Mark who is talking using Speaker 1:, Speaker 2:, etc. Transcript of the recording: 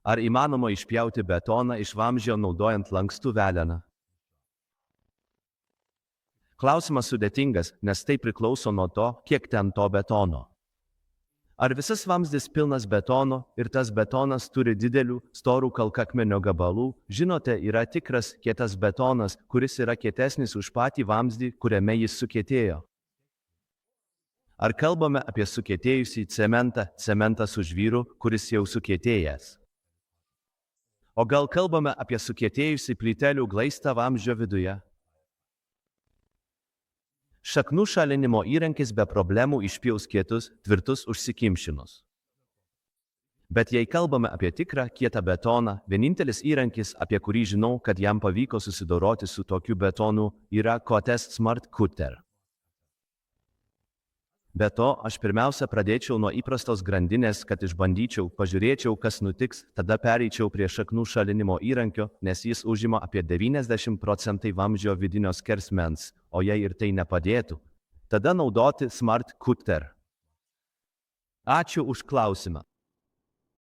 Speaker 1: Ar įmanoma išpjauti betoną iš vamzdžio naudojant lankstų veleną? Klausimas sudėtingas, nes tai priklauso nuo to, kiek ten to betono. Ar visas vamzdis pilnas betono ir tas betonas turi didelių, storų kalkakmenio gabalų, žinote, yra tikras kietas betonas, kuris yra kietesnis už patį vamzdį, kuriame jis sukietėjo. Ar kalbame apie sukietėjusį cementą, cementas už vyrų, kuris jau sukietėjęs? O gal kalbame apie sukietėjusį plytelių glaistą vamzdžio viduje? Šaknų šalinimo įrankis be problemų išpjaus kietus, tvirtus užsikimšinus. Bet jei kalbame apie tikrą kietą betoną, vienintelis įrankis, apie kurį žinau, kad jam pavyko susidoroti su tokiu betonu, yra Coates's Smart Cutter. Be to, aš pirmiausia pradėčiau nuo įprastos grandinės, kad išbandyčiau, pažiūrėčiau, kas nutiks, tada pereičiau prie šaknų šalinimo įrankio, nes jis užima apie 90% vamzdžio vidinio skersmens, o jei ir tai nepadėtų, tada naudoti Smart Cutter. Ačiū už klausimą.